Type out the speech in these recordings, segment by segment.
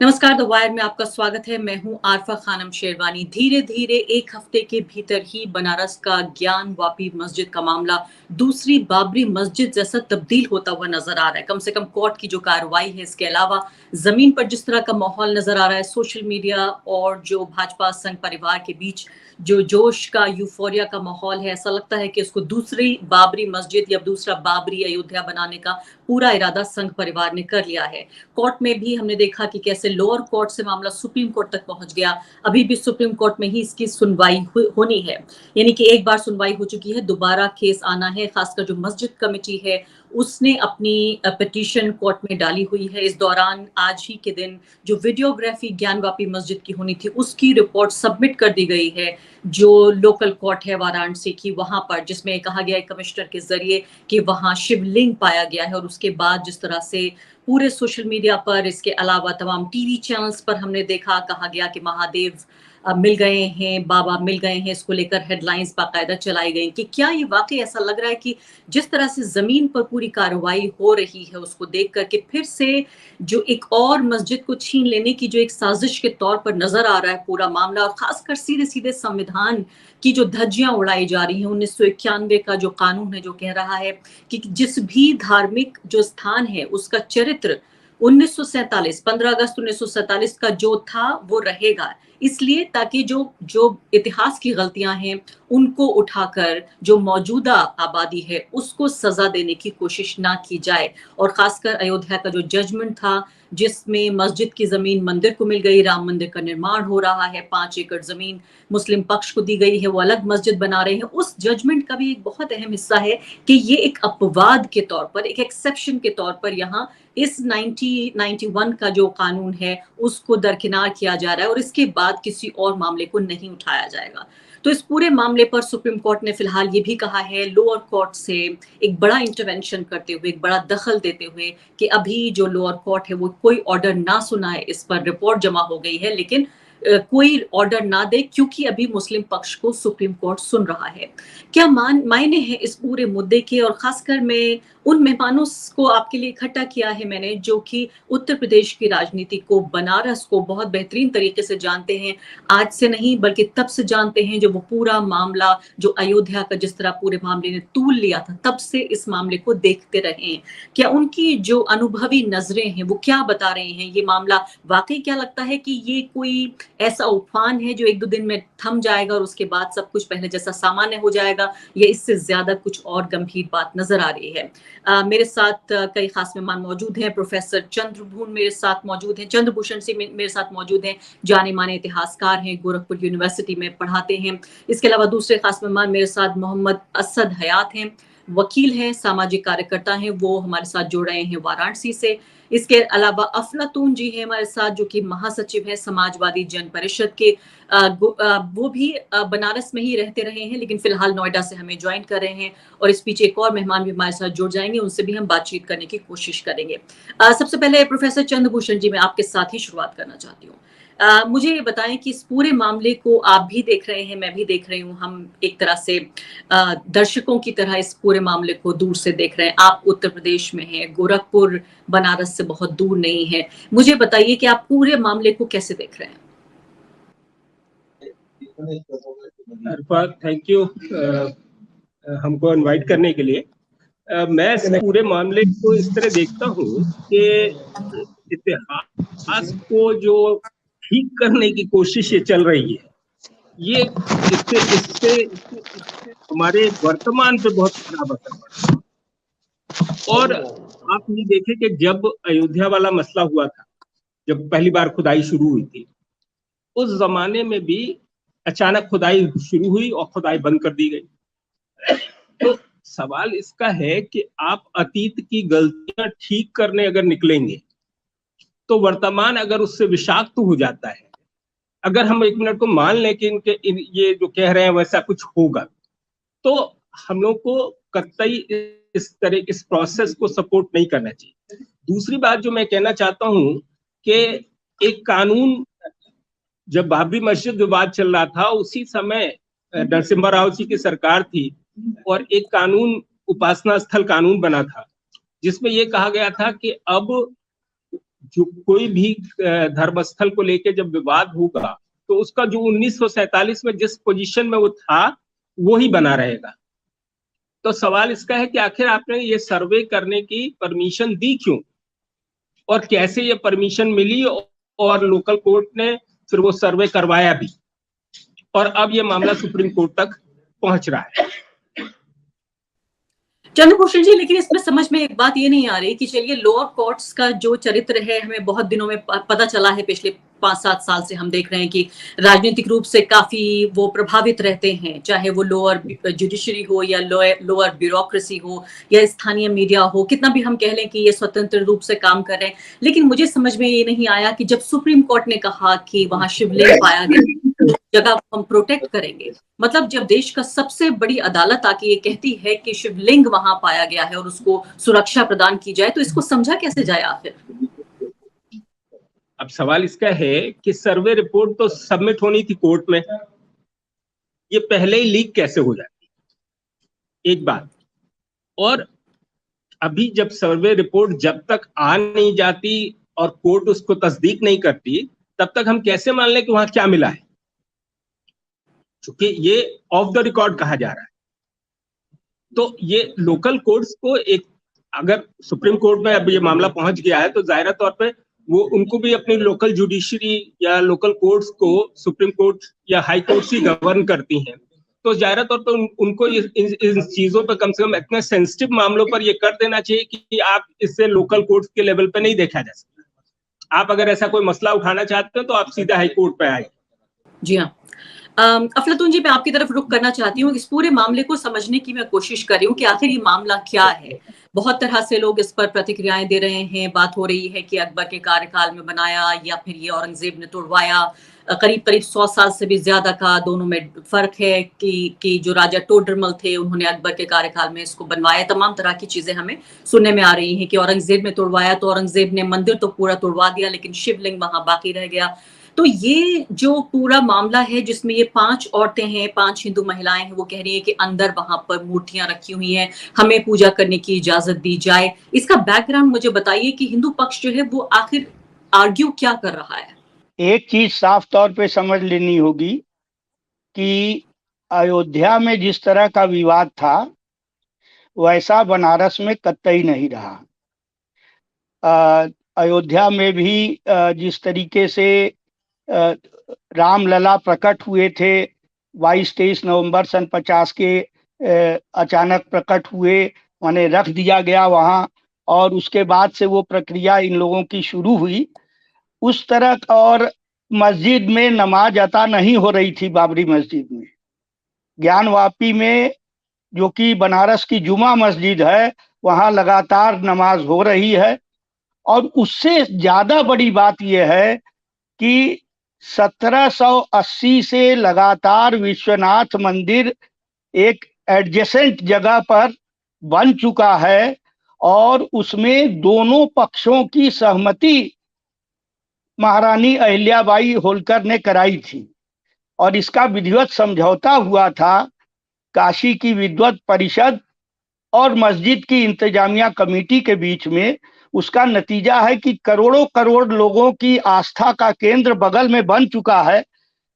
नमस्कार, the wire में आपका स्वागत है। मैं हूं आरफा खानम शेरवानी। धीरे धीरे एक हफ्ते के भीतर ही बनारस का ज्ञान वापी मस्जिद का मामला दूसरी बाबरी मस्जिद जैसा तब्दील होता हुआ नजर आ रहा है। कम से कम कोर्ट की जो कार्रवाई है, इसके अलावा जमीन पर जिस तरह का माहौल नजर आ रहा है, सोशल मीडिया और जो भाजपा संघ परिवार के बीच जो जोश का, यूफोरिया का माहौल है, ऐसा लगता है कि उसको दूसरी बाबरी मस्जिद या दूसरा बाबरी अयोध्या बनाने का पूरा इरादा संघ परिवार ने कर लिया है। कोर्ट में भी हमने देखा कि कैसे लोअर कोर्ट से मामला सुप्रीम कोर्ट तक पहुंच गया। अभी भी सुप्रीम कोर्ट में ही इसकी सुनवाई होनी है, यानी कि एक बार सुनवाई हो चुकी है, दोबारा केस आना है। खासकर जो मस्जिद कमेटी है, उसने अपनी पिटीशन कोर्ट में डाली हुई है। इस दौरान आज ही के दिन जो वीडियोग्राफी ज्ञानवापी मस्जिद की होनी थी, उसकी रिपोर्ट सबमिट कर दी गई है जो लोकल कोर्ट है वाराणसी की, वहां पर, जिसमें कहा गया है कमिश्नर के जरिए कि वहां शिवलिंग पाया गया है। और उसके बाद जिस तरह से पूरे सोशल मीडिया पर, इसके अलावा तमाम टीवी चैनल्स पर हमने देखा, कहा गया कि महादेव मिल गए हैं, बाबा मिल गए हैं, इसको लेकर हेडलाइंस बाकायदा चलाई गई कि क्या ये वाकई ऐसा लग रहा है कि जिस तरह से जमीन पर पूरी कार्रवाई हो रही है, उसको देख करके फिर से जो एक और मस्जिद को छीन लेने की जो एक साजिश के तौर पर नजर आ रहा है पूरा मामला। और खासकर सीधे सीधे संविधान की जो धज्जियां उड़ाई जा रही हैं, 1991 का जो कानून है जो कह रहा है कि जिस भी धार्मिक जो स्थान है उसका चरित्र 1947 15 अगस्त 1947 का जो था वो रहेगा, इसलिए ताकि जो जो इतिहास की गलतियां हैं उनको उठाकर जो मौजूदा आबादी है उसको सजा देने की कोशिश ना की जाए। और खासकर अयोध्या का जो जजमेंट था, जिसमें मस्जिद की जमीन मंदिर को मिल गई, राम मंदिर का निर्माण हो रहा है, 5 एकड़ जमीन मुस्लिम पक्ष को दी गई है, वो अलग मस्जिद बना रहे हैं, उस जजमेंट का भी एक बहुत अहम हिस्सा है कि ये एक अपवाद के तौर पर, एक एक्सेप्शन के तौर पर यहाँ इस 1991 का जो कानून है उसको दरकिनार किया जा रहा है और इसके बाद किसी और मामले को नहीं उठाया जाएगा। तो इस पूरे मामले पर सुप्रीम कोर्ट ने फिलहाल ये भी कहा है, लोअर कोर्ट से एक बड़ा इंटरवेंशन करते हुए, एक बड़ा दखल देते हुए, कि अभी जो लोअर कोर्ट है वो कोई ऑर्डर ना सुनाए। इस पर रिपोर्ट जमा हो गई है, लेकिन कोई ऑर्डर ना दे, क्योंकि अभी मुस्लिम पक्ष को सुप्रीम कोर्ट सुन रहा है। क्या मायने हैं इस पूरे मुद्दे के? और खासकर मैं उन मेहमानों को आपके लिए इकट्ठा किया है मैंने, जो कि उत्तर प्रदेश की राजनीति को, बनारस को बहुत बेहतरीन तरीके से जानते हैं। आज से नहीं बल्कि तब से जानते हैं जब वो पूरा मामला, जो अयोध्या का जिस तरह पूरे मामले ने तूल लिया था, तब से इस मामले को देखते रहे हैं। क्या उनकी जो अनुभवी नजरें हैं वो क्या बता रहे हैं? ये मामला वाकई क्या लगता है कि ये कोई ऐसा उफान है जो एक दो दिन में थम जाएगा और उसके बाद सब कुछ पहले जैसा सामान्य हो जाएगा, या इससे ज्यादा कुछ और गंभीर बात नजर आ रही है? मेरे साथ कई खास मेहमान मौजूद हैं। प्रोफेसर चंद्रभूषण मेरे साथ मौजूद हैं, चंद्रभूषण सिंह मेरे साथ मौजूद हैं, जाने माने इतिहासकार हैं, गोरखपुर यूनिवर्सिटी में पढ़ाते हैं। इसके अलावा दूसरे खास मेहमान मेरे साथ मोहम्मद असद हयात हैं, वकील हैं, सामाजिक कार्यकर्ता हैं, वो हमारे साथ जुड़ रहे हैं वाराणसी से। इसके अलावा अफलातून जी हैं हमारे साथ, जो कि महासचिव हैं समाजवादी जन परिषद के। वो भी बनारस में ही रहते रहे हैं, लेकिन फिलहाल नोएडा से हमें ज्वाइन कर रहे हैं। और इस पीछे एक और मेहमान भी हमारे साथ जुड़ जाएंगे, उनसे भी हम बातचीत करने की कोशिश करेंगे। सबसे पहले प्रोफेसर चंद्रभूषण जी, मैं आपके साथ ही शुरुआत करना चाहती हूँ। मुझे ये बताएं कि इस पूरे मामले को आप भी देख रहे हैं, मैं भी देख रही हूँ, हम एक तरह से दर्शकों की तरह इस पूरे मामले को दूर से देख रहे हैं। आप उत्तर प्रदेश में हैं, गोरखपुर बनारस से बहुत दूर नहीं है। मुझे बताइए कि आप पूरे मामले को कैसे देख रहे हैं? अरफा, थैंक यू हमको इनवाइट करने के लिए। मैं इस पूरे मामले को इस तरह देखता हूँ कि इतिहास को जो ठीक करने की कोशिश ये चल रही है, ये इससे इससे हमारे वर्तमान पे बहुत खराब असर पड़ा। और आप ये देखें कि जब अयोध्या वाला मसला हुआ था, जब पहली बार खुदाई शुरू हुई थी, उस जमाने में भी अचानक खुदाई शुरू हुई और खुदाई बंद कर दी गई। तो सवाल इसका है कि आप अतीत की गलतियां ठीक करने अगर निकलेंगे तो वर्तमान अगर उससे विषाक्त हो जाता है, अगर हम एक मिनट को मान लें कि ये जो कह रहे हैं वैसा कुछ होगा, तो हम लोग को कतई इस प्रोसेस को सपोर्ट नहीं करना चाहिए। दूसरी बात जो मैं कहना चाहता हूं कि एक कानून, जब बाबरी मस्जिद विवाद चल रहा था, उसी समय नरसिम्हा राव जी की सरकार थी और एक कानून, उपासना स्थल कानून बना था, जिसमें यह कहा गया था कि अब जो कोई भी धर्मस्थल को लेके जब विवाद होगा तो उसका जो 1947 में जिस पोजीशन में वो था वो ही बना रहेगा। तो सवाल इसका है कि आखिर आपने ये सर्वे करने की परमिशन दी क्यों, और कैसे ये परमिशन मिली, और लोकल कोर्ट ने फिर वो सर्वे करवाया भी, और अब ये मामला सुप्रीम कोर्ट तक पहुंच रहा है। चंद्रभूषण जी, लेकिन इसमें समझ में एक बात ये नहीं आ रही कि चलिए लोअर कोर्ट्स का जो चरित्र है हमें बहुत दिनों में पता चला है, पिछले 5-7 साल से हम देख रहे हैं कि राजनीतिक रूप से काफी वो प्रभावित रहते हैं, चाहे वो लोअर जुडिशरी हो या लोअर ब्यूरोक्रेसी हो या स्थानीय मीडिया हो, कितना भी हम कह लें कि ये स्वतंत्र रूप से काम कर रहे हैं। लेकिन मुझे समझ में ये नहीं आया कि जब सुप्रीम कोर्ट ने कहा कि वहां शिवलिंग पाया गया, जगह हम प्रोटेक्ट करेंगे, मतलब जब देश का सबसे बड़ी अदालत आके ये कहती है कि शिवलिंग वहां पाया गया है और उसको सुरक्षा प्रदान की जाए, तो इसको समझा कैसे जाए आखिर? अब सवाल इसका है कि सर्वे रिपोर्ट तो सबमिट होनी थी कोर्ट में, ये पहले ही लीक कैसे हो जाती, एक बात। और अभी जब सर्वे रिपोर्ट जब तक आ नहीं जाती और कोर्ट उसको तस्दीक नहीं करती, तब तक हम कैसे मान लें कि वहां क्या मिला है, क्योंकि ये ऑफ द रिकॉर्ड कहा जा रहा है। तो ये लोकल कोर्ट्स को एक, अगर सुप्रीम कोर्ट में अब ये मामला पहुंच गया है तो जाहिर तौर पे वो उनको भी अपनी लोकल जुडिशरी या लोकल कोर्ट्स को सुप्रीम कोर्ट या हाई कोर्ट से गवर्न करती हैं, तो जाहिर तौर पर उनको इन चीजों पर कम से कम इतने सेंसिटिव मामलों पर ये कर देना चाहिए कि आप इससे लोकल कोर्ट के लेवल पे नहीं देखा जा सकता। आप अगर ऐसा कोई मसला उठाना चाहते हो तो आप सीधा हाई कोर्ट पे आए। जी हाँ। अफलातून जी, मैं आपकी तरफ रुख करना चाहती हूँ। इस पूरे मामले को समझने की मैं कोशिश कर रही हूँ कि आखिर ये मामला क्या है। बहुत तरह से लोग इस पर प्रतिक्रियाएं दे रहे हैं। बात हो रही है कि अकबर के कार्यकाल में बनाया या फिर ये औरंगजेब ने तोड़वाया। करीब करीब 100 साल से भी ज्यादा का दोनों में फर्क है कि जो राजा टोडरमल थे उन्होंने अकबर के कार्यकाल में इसको बनवाया। तमाम तरह की चीजें हमें सुनने में आ रही हैं कि औरंगजेब ने तोड़वाया तो औरंगजेब ने मंदिर तो पूरा तोड़वा दिया लेकिन शिवलिंग वहां बाकी रह गया। तो ये जो पूरा मामला है जिसमें ये 5 औरतें हैं, 5 हिंदू महिलाएं हैं, वो कह रही है कि अंदर वहां पर मूर्तियां रखी हुई हैं, हमें पूजा करने की इजाजत दी जाए। इसका बैकग्राउंड मुझे बताइए कि हिंदू पक्ष जो है वो आखिर आर्ग्यू क्या कर रहा है? एक चीज साफ तौर पे समझ लेनी होगी कि अयोध्या में जिस तरह का विवाद था वैसा बनारस में कतई नहीं रहा। अयोध्या में भी जिस तरीके से रामलला प्रकट हुए थे 22-23 नवंबर सन 50 के अचानक प्रकट हुए, माने रख दिया गया वहां, और उसके बाद से वो प्रक्रिया इन लोगों की शुरू हुई। उस तरह और मस्जिद में नमाज अता नहीं हो रही थी। बाबरी मस्जिद में, ज्ञानवापी में जो कि बनारस की जुमा मस्जिद है, वहां लगातार नमाज हो रही है। और उससे ज्यादा बड़ी बात यह है कि 1780 से लगातार विश्वनाथ मंदिर एक एडजेसेंट जगह पर बन चुका है और उसमें दोनों पक्षों की सहमति महारानी अहिल्याबाई होलकर ने कराई थी और इसका विधिवत समझौता हुआ था काशी की विद्वत परिषद और मस्जिद की इंतजामिया कमेटी के बीच में। उसका नतीजा है कि करोड़ों करोड़ लोगों की आस्था का केंद्र बगल में बन चुका है,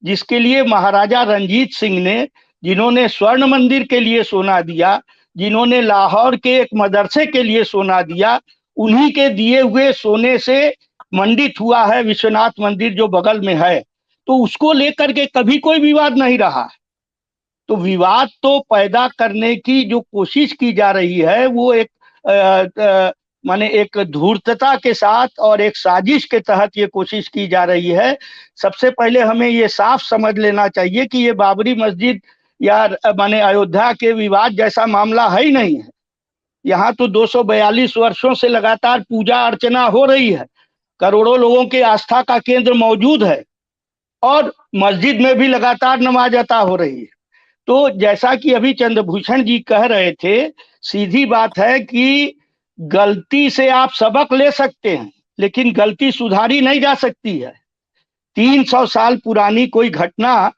जिसके लिए महाराजा रंजीत सिंह ने, जिन्होंने स्वर्ण मंदिर के लिए सोना दिया, जिन्होंने लाहौर के एक मदरसे के लिए सोना दिया, उन्हीं के दिए हुए सोने से मंडित हुआ है विश्वनाथ मंदिर जो बगल में है। तो उसको लेकर के कभी कोई विवाद नहीं रहा। तो विवाद तो पैदा करने की जो कोशिश की जा रही है वो एक माने एक धूर्तता के साथ और एक साजिश के तहत ये कोशिश की जा रही है। सबसे पहले हमें ये साफ समझ लेना चाहिए कि ये बाबरी मस्जिद या माने अयोध्या के विवाद जैसा मामला है ही नहीं है। यहाँ तो 242 वर्षों से लगातार पूजा अर्चना हो रही है, करोड़ों लोगों के आस्था का केंद्र मौजूद है और मस्जिद में भी लगातार नमाज अता हो रही है। तो जैसा कि अभी चंद्रभूषण जी कह रहे थे, सीधी बात है कि गलती से आप सबक ले सकते हैं लेकिन गलती सुधारी नहीं जा सकती है। 300 साल पुरानी कोई घटना,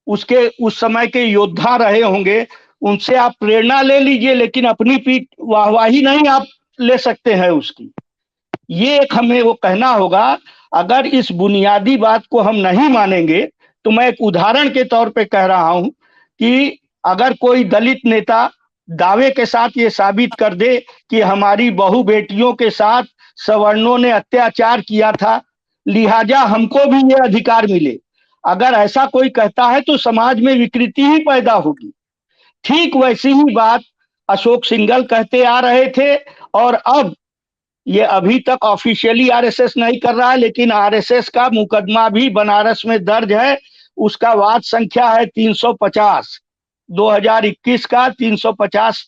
उसके उस समय के योद्धा रहे होंगे, उनसे आप प्रेरणा ले लीजिए लेकिन अपनी पीठ वाहवाही नहीं आप ले सकते हैं उसकी। ये एक हमें वो कहना होगा। अगर इस बुनियादी बात को हम नहीं मानेंगे तो मैं एक उदाहरण के तौर पे कह रहा हूं कि अगर कोई दलित नेता दावे के साथ ये साबित कर दे कि हमारी बहू बेटियों के साथ सवर्णों ने अत्याचार किया था, लिहाजा हमको भी ये अधिकार मिले, अगर ऐसा कोई कहता है तो समाज में विकृति ही पैदा होगी। ठीक वैसी ही बात अशोक सिंघल कहते आ रहे थे, और अब ये अभी तक ऑफिशियली आरएसएस नहीं कर रहा है, लेकिन आरएसएस का मुकदमा भी बनारस में दर्ज है। उसका वाद संख्या है 350, 2021 का 350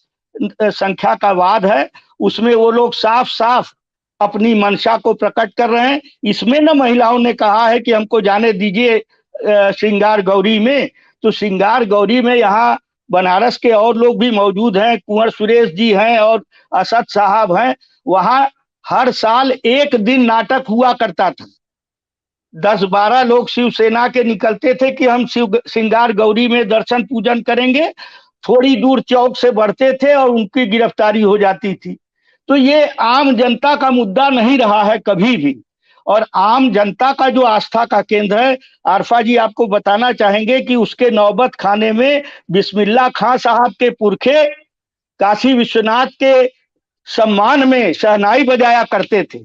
संख्या का वाद है। उसमें वो लोग साफ साफ अपनी मंशा को प्रकट कर रहे हैं। इसमें न महिलाओं ने कहा है कि हमको जाने दीजिए श्रृंगार गौरी में, तो श्रृंगार गौरी में यहाँ बनारस के और लोग भी मौजूद हैं, कुंवर सुरेश जी हैं और असद साहब हैं। वहां हर साल एक दिन नाटक हुआ करता था। 10-12 लोग शिवसेना के निकलते थे कि हम श्रृंगार गौरी में दर्शन पूजन करेंगे, थोड़ी दूर चौक से बढ़ते थे और उनकी गिरफ्तारी हो जाती थी। तो ये आम जनता का मुद्दा नहीं रहा है कभी भी, और आम जनता का जो आस्था का केंद्र है, आरफा जी आपको बताना चाहेंगे कि उसके नौबत खाने में बिस्मिल्लाह खां साहब के पुरखे काशी विश्वनाथ के सम्मान में शहनाई बजाया करते थे,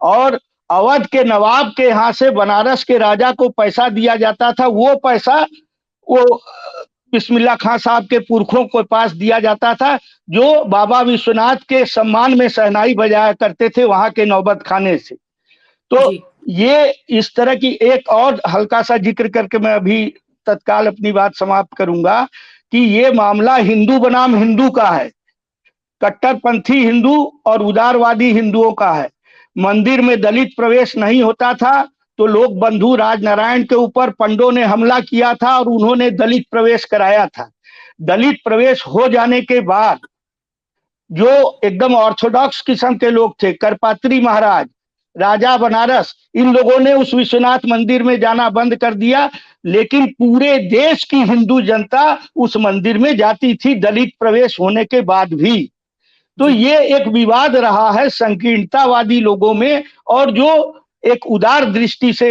और अवध के नवाब के यहाँ से बनारस के राजा को पैसा दिया जाता था। वो पैसा वो बिस्मिल्लाह खां साहब के पुरखों के पास दिया जाता था, जो बाबा विश्वनाथ के सम्मान में शहनाई बजाया करते थे वहां के नौबत खाने से। तो ये इस तरह की एक और हल्का सा जिक्र करके मैं अभी तत्काल अपनी बात समाप्त करूंगा कि ये मामला हिंदू बनाम हिंदू का है, कट्टरपंथी हिंदू और उदारवादी हिंदुओं का है। मंदिर में दलित प्रवेश नहीं होता था तो लोक बंधु राजनारायण के ऊपर पंडों ने हमला किया था और उन्होंने दलित प्रवेश कराया था। दलित प्रवेश हो जाने के बाद जो एकदम ऑर्थोडॉक्स किस्म के लोग थे, करपात्री महाराज, राजा बनारस, इन लोगों ने उस विश्वनाथ मंदिर में जाना बंद कर दिया, लेकिन पूरे देश की हिंदू जनता उस मंदिर में जाती थी दलित प्रवेश होने के बाद भी। तो ये एक विवाद रहा है संकीर्णतावादी लोगों में और जो एक उदार दृष्टि से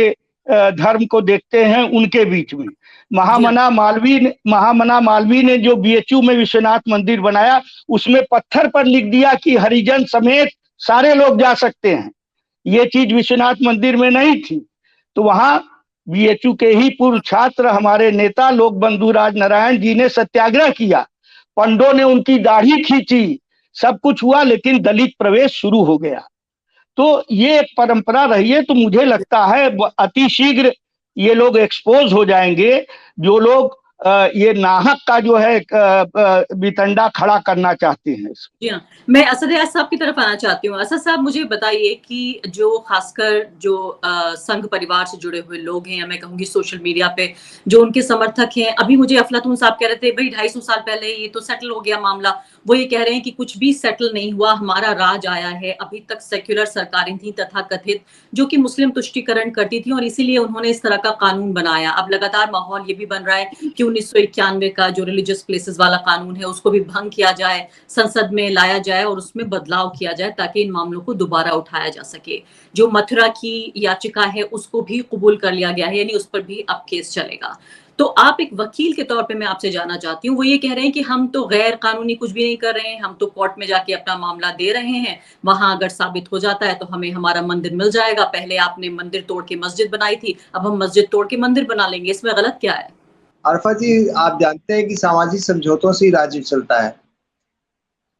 धर्म को देखते हैं उनके बीच में। महामना मालवीय ने जो बीएचयू में विश्वनाथ मंदिर बनाया, उसमें पत्थर पर लिख दिया कि हरिजन समेत सारे लोग जा सकते हैं। ये चीज विश्वनाथ मंदिर में नहीं थी। तो वहां बीएचयू के ही पूर्व छात्र हमारे नेता लोक बंधु राजनारायण जी ने सत्याग्रह किया, पंडों ने उनकी दाढ़ी खींची, सब कुछ हुआ, लेकिन दलित प्रवेश शुरू हो गया। तो ये एक परंपरा रही है। तो मुझे लगता है अति शीघ्र ये लोग एक्सपोज हो जाएंगे, जो लोग ये नाहक का जो है बितंडा खड़ा करना चाहते हैं। जी हाँ, मैं असद रियाज साहब की तरफ आना चाहती हूँ। असद साहब, मुझे बताइए कि जो खासकर जो संघ परिवार से जुड़े हुए लोग हैं, या मैं कहूँगी सोशल मीडिया पे जो उनके समर्थक हैं, अभी मुझे अफलातून साहब कह रहे थे भाई 250 साल पहले ये तो सेटल हो गया मामला। वो ये कह रहे हैं कि कुछ भी सेटल नहीं हुआ, हमारा राज आया है। अभी तक सेक्युलर सरकारें थी तथा कथित, जो कि मुस्लिम तुष्टीकरण करती थी, और इसीलिए उन्होंने इस तरह का कानून बनाया। अब लगातार माहौल ये भी बन रहा है कि 1991 का जो रिलीजियस प्लेसेस वाला कानून है उसको भी भंग किया जाए, संसद में लाया जाए और उसमें बदलाव किया जाए ताकि इन मामलों को दोबारा उठाया जा सके। जो मथुरा की याचिका है उसको भी कबूल कर लिया गया है, यानी उस पर भी अब केस चलेगा। तो आप एक वकील के तौर पे मैं आपसे जानना चाहती हूँ, वो ये कह रहे हैं कि हम तो गैर कानूनी कुछ भी नहीं कर रहे हैं, हम तो कोर्ट में जाके अपना मामला दे रहे हैं, वहां अगर साबित हो जाता है तो हमें हमारा मंदिर मिल जाएगा। पहले आपने मंदिर तोड़ के मस्जिद बनाई थी, अब हम मस्जिद तोड़ के मंदिर बना लेंगे, इसमें गलत क्या है? आरफा जी, आप जानते हैं कि सामाजिक समझौतों से ही राज्य चलता है।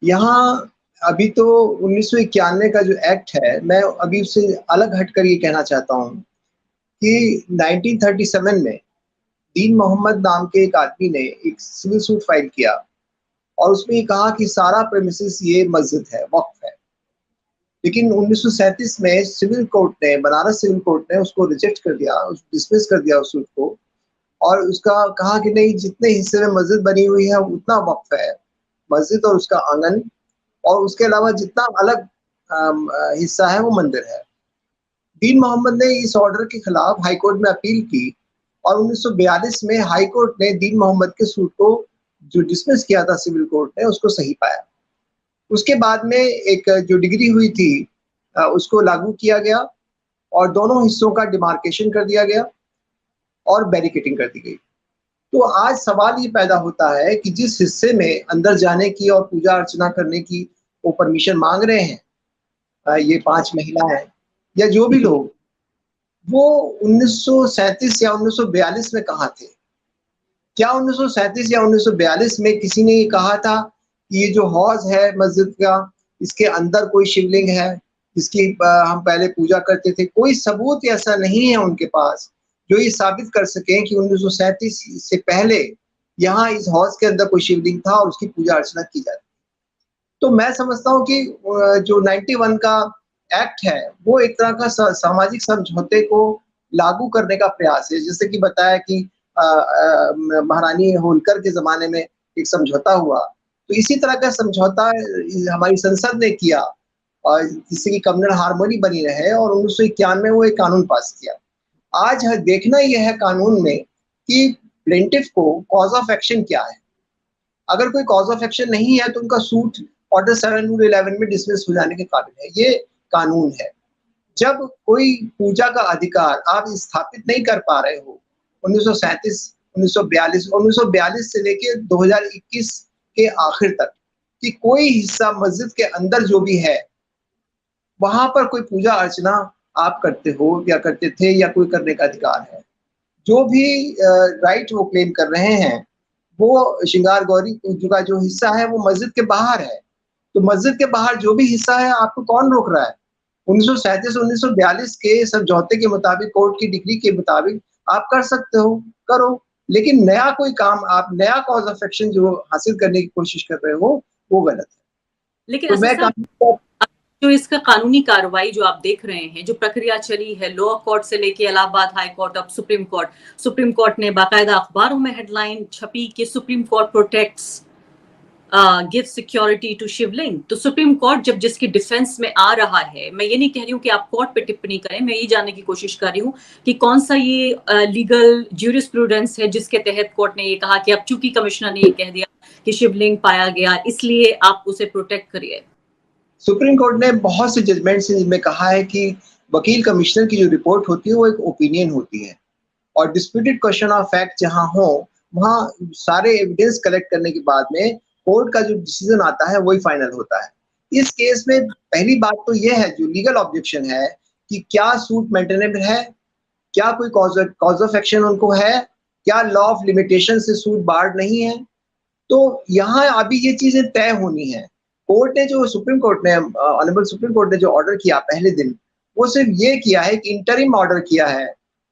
यहाँ अभी तो 1991 का जो एक्ट है, मैं अभी उससे अलग हटकर ये कहना चाहता हूँ कि 1937 में दीन मोहम्मद नाम के एक आदमी ने एक सिविल सूट फाइल किया और उसमें ये कहा कि सारा प्रेमिसेस ये मस्जिद है, वक्फ है। लेकिन 1937 में सिविल कोर्ट ने, बनारस सिविल कोर्ट ने उसको रिजेक्ट कर दिया, डिसमिस कर दिया उस सूट को, और उसका कहा कि नहीं, जितने हिस्से में मस्जिद बनी हुई है उतना वक्फ है, मस्जिद और उसका आंगन, और उसके अलावा जितना अलग हिस्सा है वो मंदिर है। दीन मोहम्मद ने इस ऑर्डर के खिलाफ हाई कोर्ट में अपील की और 1942 में हाई कोर्ट ने दीन मोहम्मद के सूट को जो डिसमिस किया था सिविल कोर्ट ने, उसको सही पाया। उसके बाद में एक जो डिग्री हुई थी उसको लागू किया गया और दोनों हिस्सों का डिमार्केशन कर दिया गया और बैरिकेडिंग कर दी गई। तो आज सवाल ये पैदा होता है कि जिस हिस्से में अंदर जाने की और पूजा अर्चना करने की वो परमिशन मांग रहे हैं ये 5 महिलाएं या जो भी लोग, वो 1937 या 1942 में कहाँ थे? क्या 1937 या 1942 में किसी ने ये कहा था कि ये जो हौज है मस्जिद का, इसके अंदर कोई शिवलिंग है जिसकी हम पहले पूजा करते थे? कोई सबूत ऐसा नहीं है उनके पास जो ये साबित कर सकें कि 1937 से पहले यहाँ इस हौज के अंदर कोई शिवलिंग था और उसकी पूजा अर्चना की जाती। तो मैं समझता हूँ कि जो 91 का एक्ट है वो एक तरह का सामाजिक समझौते को लागू करने का प्रयास है। जैसे कि बताया कि महारानी होलकर के जमाने में एक समझौता हुआ, तो इसी तरह का समझौता हमारी संसद ने किया और जिससे कि कम्युनल हार्मोनी बनी रहे और 1991 में वो एक कानून पास किया। आज देखना यह है कानून में कि प्लेंटिफ को कॉज ऑफ एक्शन क्या है। अगर कोई कॉज ऑफ एक्शन नहीं है तो उनका सूट ऑर्डर 711 में डिसमिस हो जाने के काबिल है। ये कानून है। जब कोई पूजा का अधिकार आप स्थापित नहीं कर पा रहे हो 1937, 1942 से लेके 2021 के आखिर तक कि कोई हिस्सा मस्जिद के अंदर जो भी है वहां पर कोई पूजा अर्चना आप करते हो या करते थे या कोई करने का अधिकार है, जो भी राइट वो क्लेम कर रहे हैं वो श्रृंगार गौरी का जो हिस्सा है वो मस्जिद के बाहर है। तो मस्जिद के बाहर जो भी हिस्सा है आपको कौन रोक रहा है? 1937 1942 के समझौते के मुताबिक, कोर्ट की डिग्री के मुताबिक आप कर सकते हो, करो, लेकिन नया कोई काम आप नया कॉज ऑफ एक्शन जो हासिल करने की कोशिश कर रहे हो वो गलत है। लेकिन तो मैं जो इसका कानूनी कार्रवाई जो आप देख रहे हैं, जो प्रक्रिया चली है लोअर कोर्ट से लेके इलाहाबाद हाई कोर्ट, अब सुप्रीम कोर्ट ने बाकायदा अखबारों में हेडलाइन छपी कि supreme court protects give security to Shivling. तो सुप्रीम कोर्ट जब जिसकी डिफेंस में आ रहा है, मैं ये नहीं कह रही हूँ कि आप कोर्ट पे टिप्पणी करें, मैं ये जानने की कोशिश कर रही हूँ कि कौन सा ये लीगल ज्यूरिस्प्रूडेंस है जिसके तहत कोर्ट ने ये कहा कि अब चूंकि कमिश्नर ने ये कह दिया कि शिवलिंग पाया गया इसलिए आप उसे प्रोटेक्ट करिए। सुप्रीम कोर्ट ने बहुत से जजमेंट्स में कहा है कि वकील कमिश्नर की जो रिपोर्ट होती है वो एक ओपिनियन होती है और डिस्प्यूटेड क्वेश्चन ऑफ फैक्ट जहां हो वहां सारे एविडेंस कलेक्ट करने के बाद में कोर्ट का जो डिसीजन आता है वही फाइनल होता है। इस केस में पहली बात तो यह है, जो लीगल ऑब्जेक्शन है कि क्या सूट मेंटेनेबल है, क्या कोई कॉज ऑफ एक्शन उनको है, क्या लॉ ऑफ लिमिटेशन से सूट बार्ड नहीं है। तो यहाँ अभी ये चीजें तय होनी है। कोर्ट ने जो ऑनरेबल सुप्रीम कोर्ट ने जो ऑर्डर किया पहले दिन, वो सिर्फ ये किया है कि इंटरिम ऑर्डर किया है,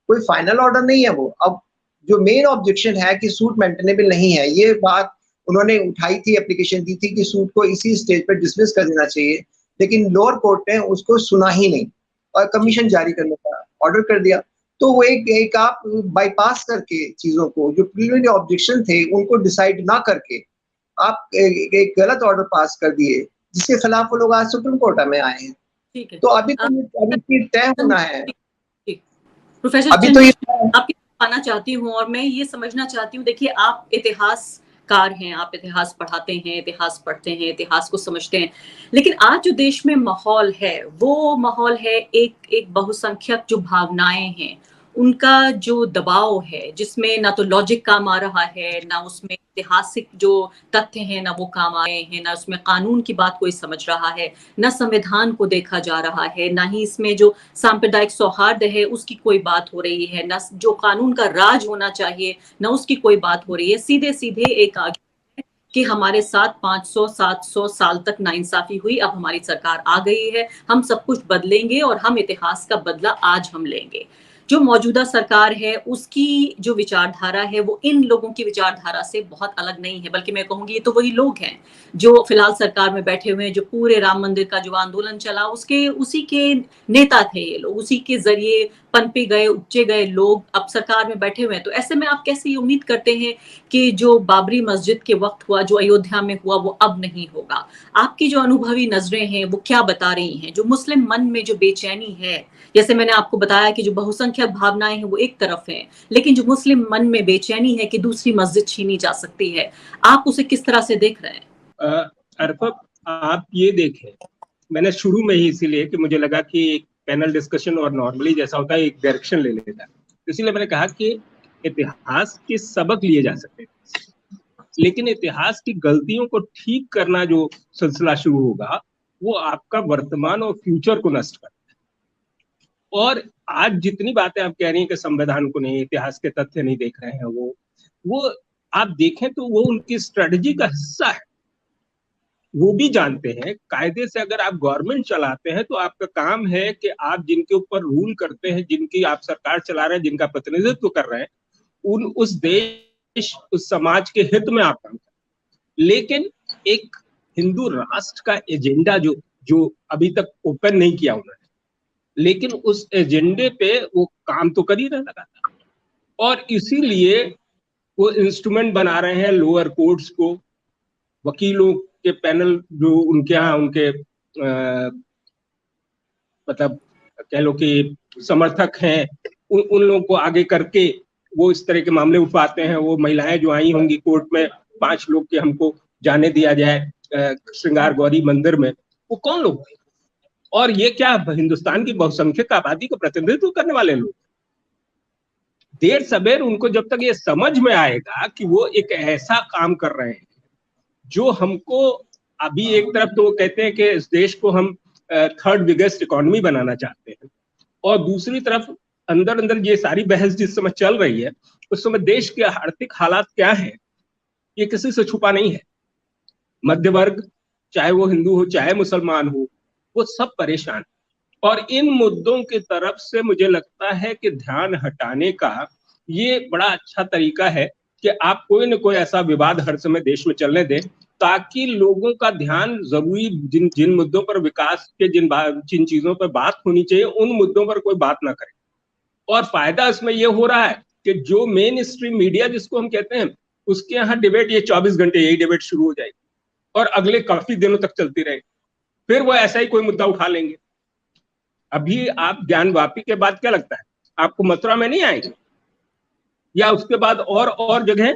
कोई फाइनल ऑर्डर नहीं है वो। अब जो मेन ऑब्जेक्शन है कि सूट मेंटेनेबल नहीं है, ये बात उन्होंने उठाई थी, एप्लीकेशन दी थी कि सूट को इसी स्टेज पर डिसमिस कर देना चाहिए, लेकिन लोअर कोर्ट ने उसको सुना ही नहीं और कमीशन जारी करने का ऑर्डर कर दिया। तो वो एक आप बाईपास करके चीजों को, जो प्रीलिमिनरी ऑब्जेक्शन थे उनको डिसाइड ना करके आप एक गलत ऑर्डर पास कर दिए जिसके खिलाफ वो लोग आज सुप्रीम कोर्ट में आए हैं। ठीक है, तो अभी तय होना है। प्रोफेसर अभी तो ये आपकी आना चाहती हूँ और मैं ये समझना चाहती हूँ, देखिए आप इतिहासकार हैं, आप इतिहास पढ़ाते हैं, इतिहास पढ़ते हैं, इतिहास को समझते हैं, लेकिन आज जो देश में माहौल है वो माहौल है एक बहुसंख्यक जो भावनाएं हैं उनका जो दबाव है, जिसमें ना तो लॉजिक काम आ रहा है, ना उसमें ऐतिहासिक जो तथ्य हैं ना वो काम आए हैं, ना उसमें कानून की बात कोई समझ रहा है, ना संविधान को देखा जा रहा है, ना ही इसमें जो सांप्रदायिक सौहार्द है उसकी कोई बात हो रही है, ना जो कानून का राज होना चाहिए ना उसकी कोई बात हो रही है। सीधे सीधे एक आगे कि हमारे साथ 500-700 साल तक नाइंसाफी हुई, अब हमारी सरकार आ गई है, हम सब कुछ बदलेंगे और हम इतिहास का बदला आज हम लेंगे। जो मौजूदा सरकार है उसकी जो विचारधारा है वो इन लोगों की विचारधारा से बहुत अलग नहीं है, बल्कि मैं कहूंगी ये तो वही लोग हैं जो फिलहाल सरकार में बैठे हुए हैं, जो पूरे राम मंदिर का जो आंदोलन चला उसी के नेता थे ये लोग, उसी के जरिए पनपे गए, उपजे गए लोग अब सरकार में बैठे हुए हैं। तो ऐसे में आप कैसे ये उम्मीद करते हैं कि जो बाबरी मस्जिद के वक्त हुआ, जो अयोध्या में हुआ, वो अब नहीं होगा? आपकी जो अनुभवी नजरें हैं वो क्या बता रही हैं? जो मुस्लिम मन में जो बेचैनी है, जैसे मैंने आपको बताया कि जो बहुसंख्यक भावनाएं हैं वो एक तरफ हैं, लेकिन जो मुस्लिम मन में बेचैनी है कि दूसरी मस्जिद छीनी जा सकती है, आप उसे किस तरह से देख रहे हैं? अर्फा, आप ये देखें मैंने शुरू में ही इसीलिए कि मुझे लगा कि एक पैनल डिस्कशन और नॉर्मली जैसा होता है एक डायरेक्शन ले लेता है, इसीलिए मैंने कहा कि इतिहास के सबक लिए जा सकते हैं, लेकिन इतिहास की गलतियों को ठीक करना जो सिलसिला शुरू होगा वो आपका वर्तमान और फ्यूचर को नष्ट करता है। और आज जितनी बातें आप कह रही हैं कि संविधान को नहीं, इतिहास के तथ्य नहीं देख रहे हैं, वो आप देखें तो वो उनकी स्ट्रेटजी का हिस्सा है। वो भी जानते हैं कायदे से अगर आप गवर्नमेंट चलाते हैं तो आपका काम है कि आप जिनके ऊपर रूल करते हैं, जिनकी आप सरकार चला रहे हैं, जिनका प्रतिनिधित्व कर रहे हैं, उस देश उस समाज के हित में आप काम करें। लेकिन एक हिंदू राष्ट्र का एजेंडा जो अभी तक ओपन नहीं किया उन्होंने, लेकिन उस एजेंडे पे वो काम तो कर ही रहे लगातार, और इसीलिए वो इंस्ट्रूमेंट बना रहे हैं लोअर कोर्ट्स को, वकीलों के पैनल जो उनके यहाँ उनके मतलब कह लो कि समर्थक हैं, उन लोगों को आगे करके वो इस तरह के मामले उठवाते हैं। वो महिलाएं जो आई होंगी कोर्ट में 5 लोग के हमको जाने दिया जाए श्रृंगार गौरी मंदिर में, वो कौन लोग थे? और ये क्या हिंदुस्तान की बहुसंख्यक आबादी का प्रतिनिधित्व करने वाले लोग? देर सबेर उनको जब तक ये समझ में आएगा कि वो एक ऐसा काम कर रहे हैं जो हमको, अभी एक तरफ तो वो कहते हैं कि इस देश को हम 3rd बिगेस्ट इकोनॉमी बनाना चाहते हैं, और दूसरी तरफ अंदर अंदर ये सारी बहस जिस समय चल रही है उस समय देश के आर्थिक हालात क्या है ये किसी से छुपा नहीं है। मध्य वर्ग, चाहे वो हिंदू हो चाहे मुसलमान हो, वो सब परेशान। और इन मुद्दों की तरफ से मुझे लगता है कि ध्यान हटाने का ये बड़ा अच्छा तरीका है कि आप कोई न कोई ऐसा विवाद हर समय देश में चलने दें, ताकि लोगों का ध्यान जरूरी जिन मुद्दों पर विकास के जिन चीजों पर बात होनी चाहिए उन मुद्दों पर कोई बात ना करे। और फायदा इसमें यह हो रहा है कि जो मेन स्ट्रीम मीडिया जिसको हम कहते हैं, उसके यहाँ डिबेट ये 24 घंटे यही डिबेट शुरू हो जाएगी और अगले काफी दिनों तक चलती रहेगी। फिर वो ऐसा ही कोई मुद्दा उठा लेंगे। अभी आप ज्ञानवापी के बाद क्या लगता है आपको मथुरा में नहीं आएंगे, या उसके बाद और जगह?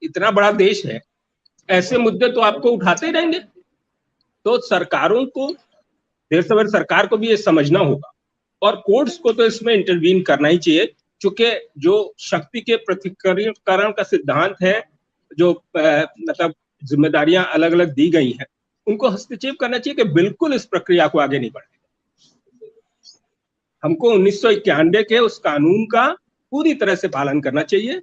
इतना बड़ा देश है, ऐसे मुद्दे तो आपको उठाते ही रहेंगे। तो सरकारों को, देर सवेर सरकार को भी ये समझना होगा, और कोर्ट्स को तो इसमें इंटरवीन करना ही चाहिए, क्योंकि जो शक्ति के पृथक्करण का सिद्धांत है, जो मतलब जिम्मेदारियां अलग अलग दी गई हैं, उनको हस्तक्षेप करना चाहिए कि बिल्कुल इस प्रक्रिया को आगे नहीं बढ़े। हमको 1991 के उस कानून का पूरी तरह से पालन करना चाहिए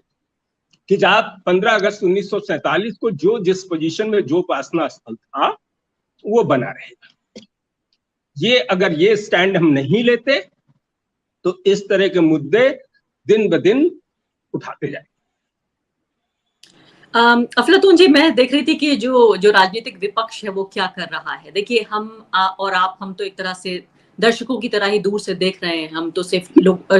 कि जब 15 अगस्त 1947 को जो जिस पोजीशन में जो उपासना स्थल था वो बना रहेगा। ये अगर ये स्टैंड हम नहीं लेते तो इस तरह के मुद्दे दिन ब दिन उठाते जाए। अफलातून जी, मैं देख रही थी कि जो राजनीतिक विपक्ष है वो क्या कर रहा है। देखिए, हम तो एक तरह से दर्शकों की तरह ही दूर से देख रहे हैं। हम तो सिर्फ लोग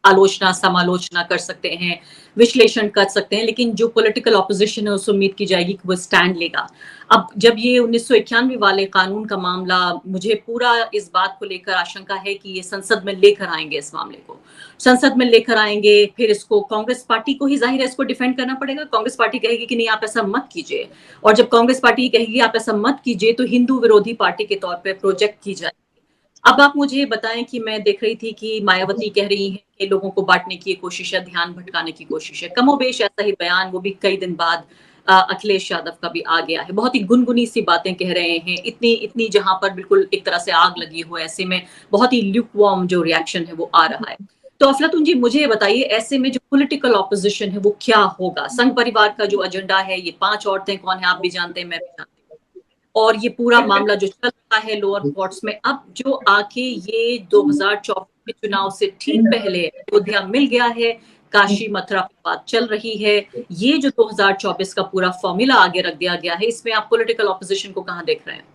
आलोचना समालोचना कर सकते हैं, विश्लेषण कर सकते हैं, लेकिन जो पॉलिटिकल ऑपोजिशन है उससे उम्मीद की जाएगी कि वो स्टैंड लेगा। अब जब ये 1991 वाले कानून का मामला, मुझे पूरा इस बात को लेकर आशंका है कि ये संसद में लेकर आएंगे, इस मामले को संसद में लेकर आएंगे, फिर इसको कांग्रेस पार्टी को ही जाहिर है इसको डिफेंड करना पड़ेगा। कांग्रेस पार्टी कहेगी कि नहीं, आप ऐसा मत कीजिए, और जब कांग्रेस पार्टी कहेगी आप ऐसा मत कीजिए तो हिंदू विरोधी पार्टी के तौर पर प्रोजेक्ट की जाए। अब आप मुझे बताएं कि मैं देख रही थी कि मायावती कह रही है कि लोगों को बांटने की कोशिश है, ध्यान भटकाने की कोशिश है। कमोबेश ऐसा ही बयान वो भी कई दिन बाद अखिलेश यादव का भी आ गया है। बहुत ही गुनगुनी सी बातें कह रहे हैं, इतनी जहां पर बिल्कुल एक तरह से आग लगी हो, ऐसे में बहुत ही ल्यूकवार्म जो रिएक्शन है वो आ रहा है। तो अफलातून जी, मुझे ये बताइए, ऐसे में जो पॉलिटिकल ऑपोजिशन है वो क्या होगा? संघ परिवार का जो एजेंडा है, ये 5 औरतें कौन है आप भी जानते हैं, मैं भी जानती हूँ, और ये पूरा मामला जो चल रहा है लोअर कोर्ट्स में, अब जो आके ये 2024 के चुनाव से ठीक पहले अयोध्या मिल गया है, काशी मथुरा की बात चल रही है, ये जो 2024 का पूरा फॉर्मूला आगे रख दिया गया है, इसमें आप पॉलिटिकल ऑपोजिशन को कहां देख रहे हैं?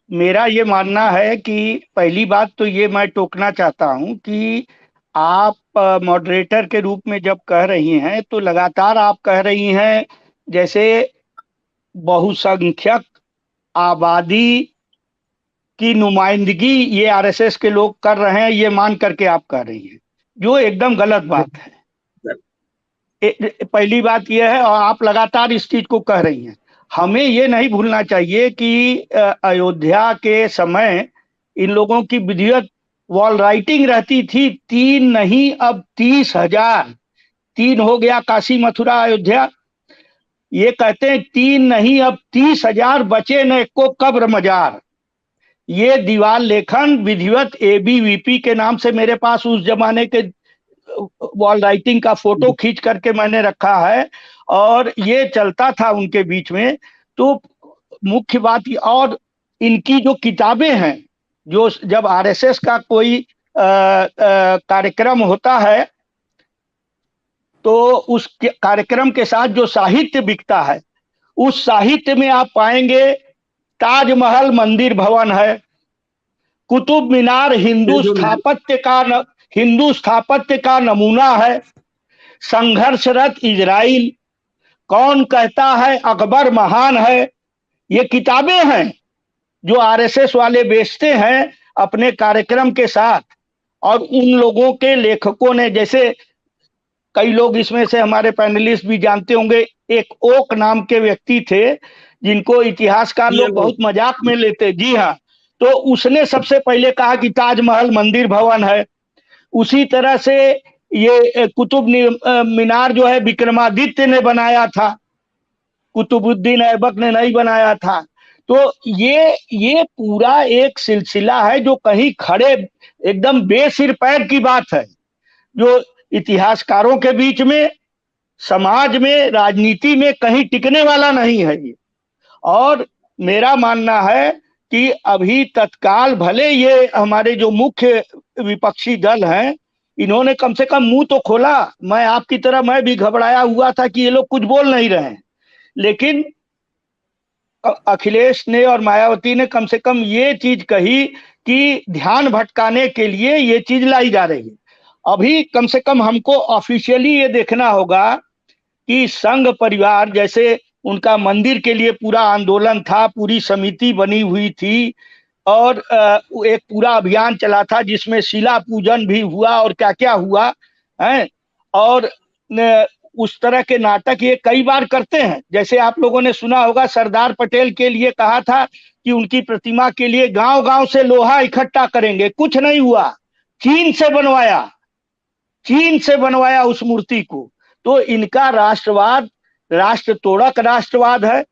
मेरा ये मानना है कि पहली बात तो ये मैं टोकना चाहता हूं कि आप मॉडरेटर के रूप में जब कह रही हैं तो लगातार आप कह रही हैं जैसे बहुसंख्यक आबादी की नुमाइंदगी ये आरएसएस के लोग कर रहे हैं, ये मान करके आप कह रही हैं, जो एकदम गलत बात है। पहली बात यह है, और आप लगातार इस चीज को कह रही हैं। हमें ये नहीं भूलना चाहिए कि अयोध्या के समय इन लोगों की विधिवत वॉल राइटिंग रहती थी, 3 नहीं अब 30,000, 3 हो गया काशी मथुरा अयोध्या। ये कहते हैं 3 नहीं अब 30,000, बचे न को कब्र मजार। ये दीवार लेखन विधिवत ABVP के नाम से मेरे पास उस जमाने के वॉल राइटिंग का फोटो खींच करके मैंने रखा है, और ये चलता था उनके बीच में। तो मुख्य बात, और इनकी जो किताबें हैं, जो जब RSS का कोई कार्यक्रम होता है तो उस कार्यक्रम के साथ जो साहित्य बिकता है, उस साहित्य में आप पाएंगे ताजमहल मंदिर भवन है, कुतुब मीनार हिंदू स्थापत्य का नमूना है, संघर्षरत इजराइल, कौन कहता है अकबर महान है। ये किताबें हैं जो RSS वाले बेचते हैं अपने कार्यक्रम के साथ। और उन लोगों के लेखकों ने, जैसे कई लोग इसमें से हमारे पैनलिस्ट भी जानते होंगे, एक ओक नाम के व्यक्ति थे जिनको इतिहासकार लोग बहुत मजाक में लेते। जी हाँ, तो उसने सबसे पहले कहा कि ताजमहल मंदिर भवन है। उसी तरह से ये कुतुब मीनार जो है विक्रमादित्य ने बनाया था, कुतुबुद्दीन ऐबक ने नहीं बनाया था। तो ये पूरा एक सिलसिला है जो कहीं खड़े एकदम बेसिर पैर की बात है, जो इतिहासकारों के बीच में, समाज में, राजनीति में कहीं टिकने वाला नहीं है ये। और मेरा मानना है कि अभी तत्काल भले ये हमारे जो मुख्य विपक्षी दल हैं, इन्होंने कम से कम मुंह तो खोला। मैं आपकी तरह मैं भी घबराया हुआ था कि ये लोग कुछ बोल नहीं रहे हैं, लेकिन अखिलेश ने और मायावती ने कम से कम ये चीज कही कि ध्यान भटकाने के लिए ये चीज लाई जा रही है। अभी कम से कम हमको ऑफिशियली ये देखना होगा कि संघ परिवार, जैसे उनका मंदिर के लिए पूरा आंदोलन था, पूरी समिति बनी हुई थी और एक पूरा अभियान चला था जिसमें शिला पूजन भी हुआ और क्या क्या हुआ है। और उस तरह के नाटक ये कई बार करते हैं। जैसे आप लोगों ने सुना होगा, सरदार पटेल के लिए कहा था कि उनकी प्रतिमा के लिए गांव गांव से लोहा इकट्ठा करेंगे, कुछ नहीं हुआ। चीन से बनवाया उस मूर्ति को। तो इनका राष्ट्रवाद राष्ट्र तोड़क राष्ट्रवाद है,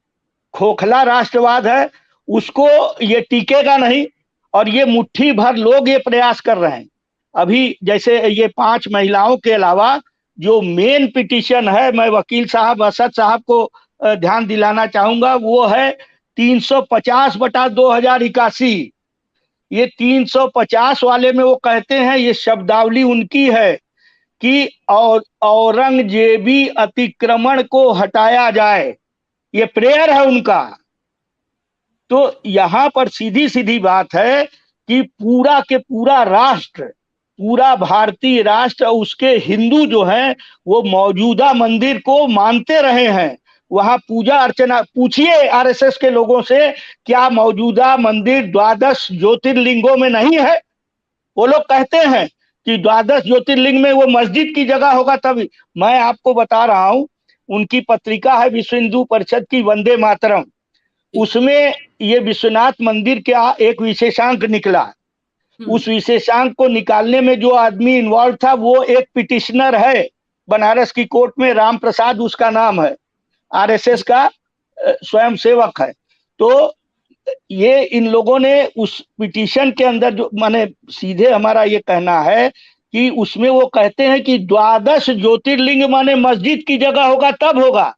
खोखला राष्ट्रवाद है, उसको ये टिकेगा नहीं। और ये मुट्ठी भर लोग ये प्रयास कर रहे हैं। अभी जैसे ये 5 महिलाओं के अलावा जो मेन पिटीशन है, मैं वकील साहब असद साहब को ध्यान दिलाना चाहूंगा, वो है 350/2081। ये 350 वाले में वो कहते हैं, ये शब्दावली उनकी है कि औरंगजेबी अतिक्रमण को हटाया जाए, ये प्रेयर है उनका। तो यहाँ पर सीधी सीधी बात है कि पूरा के पूरा राष्ट्र, पूरा भारतीय राष्ट्र, उसके हिंदू जो हैं वो मौजूदा मंदिर को मानते रहे हैं, वहां पूजा अर्चना। पूछिए RSS के लोगों से, क्या मौजूदा मंदिर 12 ज्योतिर्लिंगों में नहीं है? वो लोग कहते हैं कि 12 ज्योतिर्लिंग में वो मस्जिद की जगह होगा तभी। मैं आपको बता रहा हूं, उनकी पत्रिका है विश्व हिंदू परिषद की वंदे मातरम, उसमें ये विश्वनाथ मंदिर का एक विशेषांक निकला। उस विशेषांक को निकालने में जो आदमी इन्वॉल्व था वो एक पिटिशनर है बनारस की कोर्ट में, राम प्रसाद उसका नाम है, RSS का स्वयं सेवक है। तो ये इन लोगों ने उस पिटीशन के अंदर जो, माने सीधे हमारा ये कहना है कि उसमें वो कहते हैं कि 12 ज्योतिर्लिंग माने मस्जिद की जगह होगा तब होगा।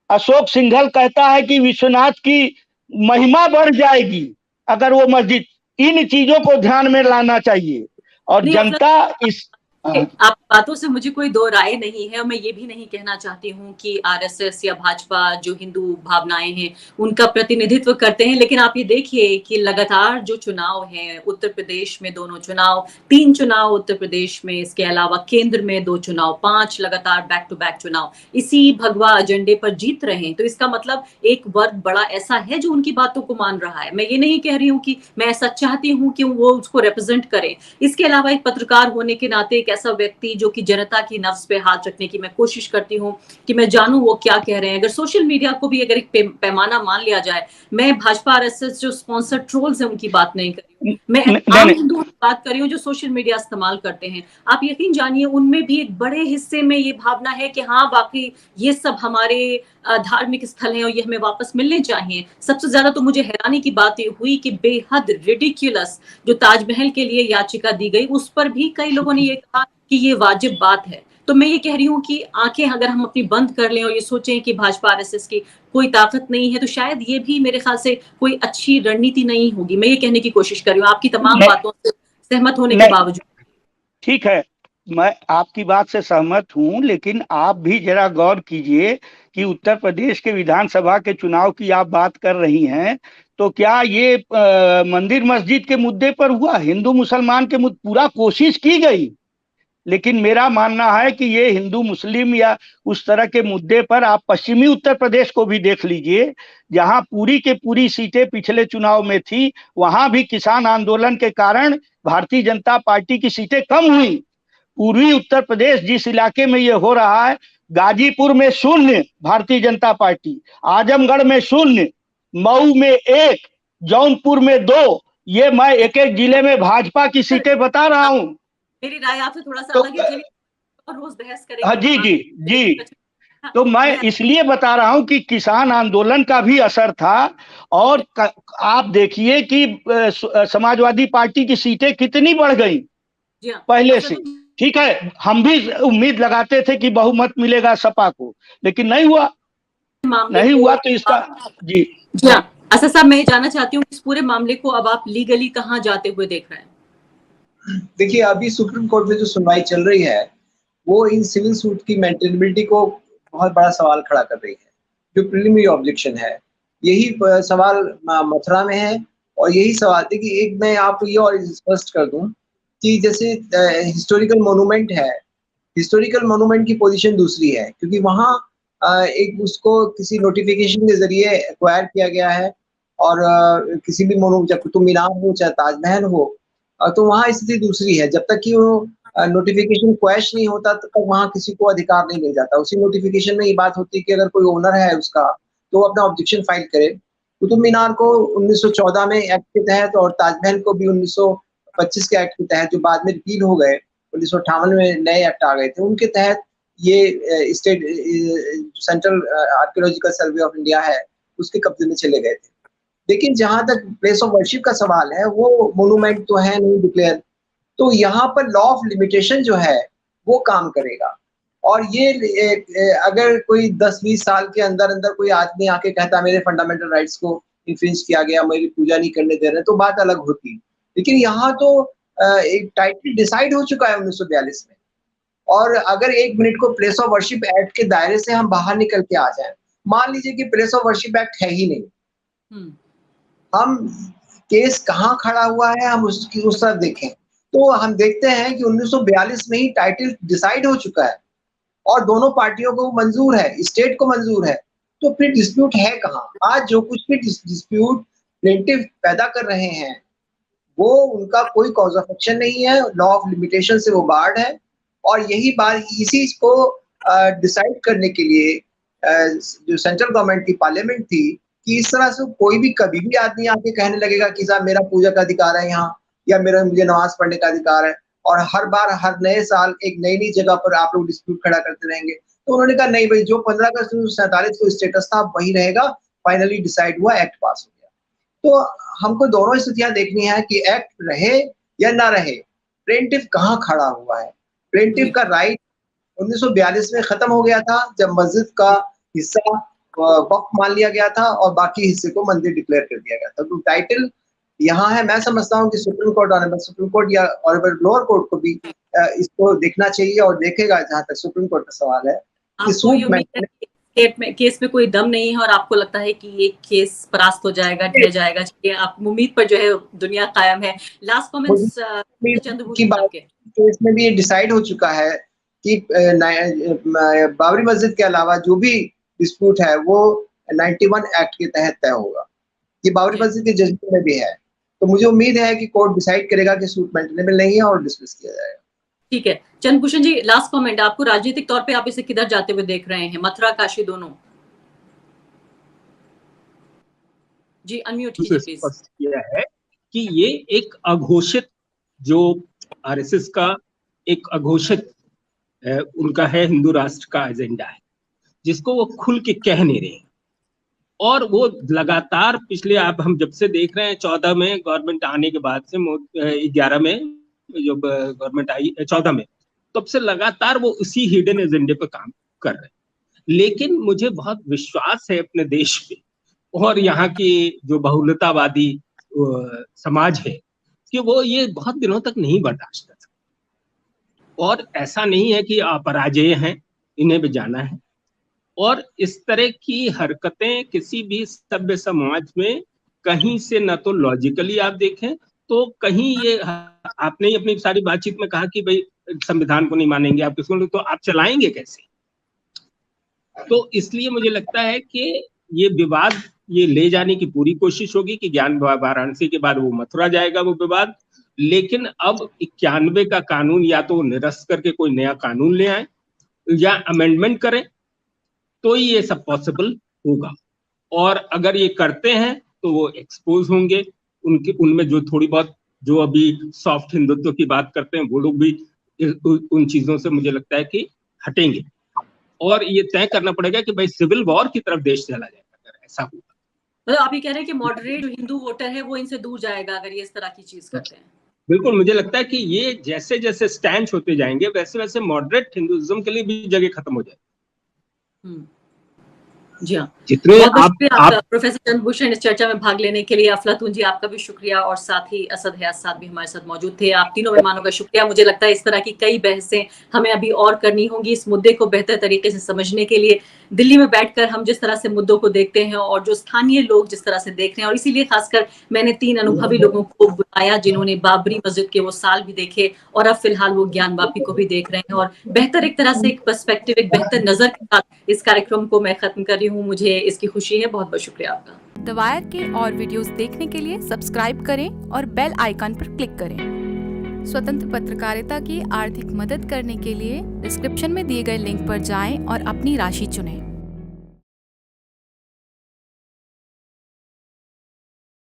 अशोक सिंघल कहता है कि विश्वनाथ की महिमा बढ़ जाएगी अगर वो मस्जिद। इन चीजों को ध्यान में लाना चाहिए और जनता इस आप बातों से मुझे कोई दो राय नहीं है। और मैं ये भी नहीं कहना चाहती हूँ कि RSS या भाजपा जो हिंदू भावनाएं हैं उनका प्रतिनिधित्व करते हैं, लेकिन आप ये देखिए कि लगातार जो चुनाव हैं, उत्तर प्रदेश में दोनों चुनाव, 3 चुनाव उत्तर प्रदेश में, इसके अलावा केंद्र में 2 चुनाव, 5 लगातार बैक टू बैक चुनाव इसी भगवा एजेंडे पर जीत रहे हैं। तो इसका मतलब एक वर्ग बड़ा ऐसा है जो उनकी बातों को मान रहा है। मैं ये नहीं कह रही हूँ कि मैं ऐसा चाहती हूँ कि वो उसको रिप्रेजेंट करें। इसके अलावा एक पत्रकार होने के नाते, एक ऐसा व्यक्ति जो कि जनता की नफ्स पे हाथ रखने की मैं कोशिश करती हूँ कि मैं जानूं वो क्या कह रहे हैं। अगर सोशल मीडिया को भी अगर एक पैमाना मान लिया जाए, मैं भाजपा आरएसएस जो स्पॉन्सर्ड ट्रोल्स हैं उनकी बात नहीं कर रही हूँ, मैं आम नहीं, हिंदुओं की बात कर रही हूँ जो सोशल मीडिया इस्तेमाल करते हैं। आप यकीन जानिए उनमें भी एक बड़े हिस्से में ये भावना है कि हाँ वाकई ये सब हमारे धार्मिक स्थल हैं और ये हमें वापस मिलने चाहिए। सबसे ज्यादा तो मुझे हैरानी की बात ये हुई कि बेहद रिडिक्यूलस जो ताजमहल के लिए याचिका दी गई, उस पर भी कई लोगों ने ये कहा कि ये वाजिब बात है। तो मैं ये कह रही हूँ कि आंखें अगर हम अपनी बंद कर लें और ये सोचें कि भाजपा आरएसएस की कोई ताकत नहीं है, तो शायद ये भी मेरे ख्याल से कोई अच्छी रणनीति नहीं होगी। मैं ये कहने की कोशिश कर रही हूँ आपकी तमाम नहीं, बातों से सहमत होने के नहीं, बावजूद। ठीक है, मैं आपकी बात से सहमत हूं, लेकिन आप भी जरा गौर कीजिए कि उत्तर प्रदेश के विधानसभा के चुनाव की आप बात कर रही हैं, तो क्या ये मंदिर मस्जिद के मुद्दे पर हुआ? हिंदू मुसलमान के मुद्दे पूरा कोशिश की गई, लेकिन मेरा मानना है कि ये हिंदू मुस्लिम या उस तरह के मुद्दे पर आप पश्चिमी उत्तर प्रदेश को भी देख लीजिए, जहां पूरी के पूरी सीटें पिछले चुनाव में थी, वहां भी किसान आंदोलन के कारण भारतीय जनता पार्टी की सीटें कम हुई। पूर्वी उत्तर प्रदेश जिस इलाके में ये हो रहा है, गाजीपुर में 0 भारतीय जनता पार्टी, आजमगढ़ में 0, मऊ में 1, जौनपुर में 2, ये मैं एक एक जिले में भाजपा की सीटें बता रहा हूं। मेरी राय आपसे थोड़ा सा तो अलग है, चलिए और रोज बहस हाँ, करेंगे जी तमाम। जी जी, तो मैं इसलिए बता रहा हूं कि किसान आंदोलन का भी असर था। और आप देखिए कि समाजवादी पार्टी की सीटें कितनी बढ़ गई जी हाँ, पहले असर से। तो ठीक है, हम भी उम्मीद लगाते थे कि बहुमत मिलेगा सपा को, लेकिन नहीं हुआ। मामले नहीं को हुआ तो इसका जी जी हाँ, असद साहब मैं ये जानना चाहती हूँ इस पूरे मामले को अब आप लीगली कहाँ जाते हुए देख रहे हैं? देखिए, अभी सुप्रीम कोर्ट में जो सुनवाई चल रही है, वो इन सिविल सूट की मेंटेनेबिलिटी को बहुत बड़ा सवाल खड़ा कर रही है। जो प्रिलिमिनरी ऑब्जेक्शन है, यही सवाल मथुरा में है। और यही सवाल थी कि एक मैं आपको ये और स्पष्ट कर दूं कि जैसे हिस्टोरिकल मोनूमेंट है, हिस्टोरिकल मोनूमेंट की पोजीशन दूसरी है, क्योंकि वहाँ एक उसको किसी नोटिफिकेशन के जरिए एक्वायर किया गया है। और किसी भी चाहे कुतुब मीनार हो चाहे ताजमहल हो, तो वहाँ स्थिति दूसरी है। जब तक कि वो नोटिफिकेशन क्वैश नहीं होता तब तक वहाँ किसी को अधिकार नहीं मिल जाता। उसी नोटिफिकेशन में ये बात होती है कि अगर कोई ओनर है उसका, तो वो अपना ऑब्जेक्शन फाइल करे। कुतुब मीनार को 1914 में एक्ट के तहत और ताजमहल को भी 1925 के एक्ट के तहत, जो बाद में रिपील हो गए, 1958 में नए एक्ट आ गए थे, उनके तहत ये state central archaeological survey of India है, उसके कब्जे में चले गए थे। लेकिन जहां तक प्लेस ऑफ वर्शिप का सवाल है, वो मोनूमेंट तो है नहीं डिक्लेयर, तो यहाँ पर लॉ ऑफ लिमिटेशन जो है वो काम करेगा। और ये अगर कोई 10-20 साल के अंदर अंदर कोई आदमी आके कहता मेरे फंडामेंटल राइट्स को इन्फ्रिंज किया गया, मेरी पूजा नहीं करने दे रहे, तो बात अलग होती। लेकिन यहाँ तो एक टाइटल डिसाइड हो चुका है 1942 में। और अगर 1 मिनट को प्लेस ऑफ वर्शिप एक्ट के दायरे से हम बाहर निकल के आ जाएं, मान लीजिए कि प्लेस ऑफ वर्शिप एक्ट है ही नहीं, हम केस कहाँ खड़ा हुआ है हम उसकी उस तरफ देखें, तो हम देखते हैं कि 1942 में ही टाइटल डिसाइड हो चुका है और दोनों पार्टियों को मंजूर है, स्टेट को मंजूर है। तो फिर डिस्प्यूट है कहाँ? आज जो कुछ भी डिस्प्यूट प्लेंटिफ पैदा कर रहे हैं, वो उनका कोई कॉज ऑफ एक्शन नहीं है, लॉ ऑफ लिमिटेशन से वो बार्ड है। और यही बात इसी को डिसाइड करने के लिए जो सेंट्रल गवर्नमेंट की पार्लियामेंट थी कि इस तरह से कोई भी कभी भी आदमी आके कहने लगेगा कि साहब मेरा पूजा का अधिकार है यहाँ, या मुझे नमाज पढ़ने का अधिकार है, और हर बार हर नए साल एक नई नई जगह पर आप लोग डिस्प्यूट खड़ा करते रहेंगे। तो उन्होंने कहा नहीं भाई, जो 15 अगस्त 1947 को स्टेटस था वही रहेगा। फाइनली डिसाइड हुआ, एक्ट पास हो गया। तो हमको दोनों स्थितियां देखनी है कि एक्ट रहे या ना रहे, प्लेंटिफ कहाँ खड़ा हुआ है। प्लेंटिफ का राइट 1942 में खत्म हो गया था, जब मस्जिद का हिस्सा वक्फ मान लिया गया था और बाकी हिस्से को मंदिर डिक्लेयर कर दिया गया था। तो टाइटल यहाँ है। मैं समझता हूँ कि supreme court, honourable supreme court या ऑनरेबल लोअर कोर्ट को भी इसको देखना चाहिए और देखेगा। जहाँ तक सुप्रीम कोर्ट का सवाल है कि केस में कोई दम नहीं है और आपको लगता है कि ये केस परास्त हो जाएगा, ढह जाएगा, आप उम्मीद पर जो है दुनिया कायम है। लास्ट कमेंट्स की बात, केस में भी ये डिसाइड हो चुका है कि बाबरी मस्जिद के अलावा जो भी डिस्प्यूट है वो 91 एक्ट के तहत तय होगा। ये बाबरी मस्जिद के जजमेंट में भी है। तो मुझे उम्मीद है कि कोर्ट डिसाइड करेगा कि सूट मेंटेनेबल नहीं है और डिसमिस किया जाएगा। ठीक है, चंद्रभूषण जी, लास्ट कमेंट आपको, राजनीतिक तौर पे आप इसे किधर जाते हुए देख रहे हैं, मथुरा काशी दोनों? जी अनम्यूट कीजिए प्लीज। स्पष्ट किया है कि ये एक अघोषित, जो आरएसएस का एक अघोषित उनका है, हिंदू राष्ट्र का एजेंडा है, जिसको वो खुल के कह नहीं रहे हैं। और वो लगातार पिछले, आप हम जब से देख रहे हैं 14 में गवर्नमेंट आने के बाद से, 11 में जो गवर्नमेंट आई 14 में, तब से लगातार वो उसी हिडन एजेंडे पर काम कर रहे हैं। लेकिन मुझे बहुत विश्वास है अपने देश पे और यहाँ की जो बहुलतावादी समाज है कि वो ये बहुत दिनों तक नहीं बर्दाश्त कर सकते। और ऐसा नहीं है कि अपराजेय हैं, इन्हें भी जाना है। और इस तरह की हरकतें किसी भी सभ्य समाज में कहीं से, न तो लॉजिकली आप देखें तो कहीं ये, आपने अपनी सारी बातचीत में कहा कि भाई संविधान को नहीं मानेंगे आप, किसको, तो आप चलाएंगे कैसे? तो इसलिए मुझे लगता है कि ये विवाद ये ले जाने की पूरी कोशिश होगी कि ज्ञान वाराणसी के बाद वो मथुरा जाएगा वो विवाद। लेकिन अब 91 का कानून या तो निरस्त करके कोई नया कानून ले आए या अमेंडमेंट करें, तो ही ये सब पॉसिबल होगा। और अगर ये करते हैं तो वो एक्सपोज होंगे, उनमें जो थोड़ी बहुत जो अभी सॉफ्ट हिंदुत्व की बात करते हैं वो लोग भी उन चीजों से मुझे लगता है कि हटेंगे। और ये तय करना पड़ेगा कि भाई सिविल वॉर की तरफ देश चला जाएगा अगर ऐसा हुआ। मतलब आप ये कह रहे हैं कि मॉडरेट जो हिंदू वोटर है वो इनसे दूर जाएगा अगर ये इस तरह की चीज करते हैं? बिल्कुल, मुझे लगता है कि ये जैसे जैसे स्टैंड होते जाएंगे वैसे वैसे मॉडरेट हिंदुइज्म के लिए भी जगह खत्म हो जाएगी। जी हाँ, जितने बहुत शुक्रिया आपका प्रोफेसर चंद्रभूषण इस चर्चा में भाग लेने के लिए। अफलातून जी आपका भी शुक्रिया, और साथ ही असद हयात साहब भी हमारे साथ मौजूद थे। आप तीनों मेहमानों का शुक्रिया। मुझे लगता है इस तरह की कई बहसें हमें अभी और करनी होंगी इस मुद्दे को बेहतर तरीके से समझने के लिए। दिल्ली में बैठकर हम जिस तरह से मुद्दों को देखते हैं और जो स्थानीय लोग जिस तरह से देख रहे हैं, और इसीलिए खासकर मैंने 3 अनुभवी लोगों को बुलाया जिन्होंने बाबरी मस्जिद के वो साल भी देखे और अब फिलहाल वो ज्ञान वापी को भी देख रहे हैं, और बेहतर एक तरह से एक पर्सपेक्टिव, एक बेहतर नजर के साथ इस कार्यक्रम को मैं खत्म कर रही हूँ। मुझे इसकी खुशी है। बहुत बहुत शुक्रिया आपका। द वायर के और वीडियोस देखने के लिए सब्सक्राइब करें और बेल आइकन पर क्लिक करें। स्वतंत्र पत्रकारिता की आर्थिक मदद करने के लिए डिस्क्रिप्शन में दिए गए लिंक पर जाएं और अपनी राशि चुनें।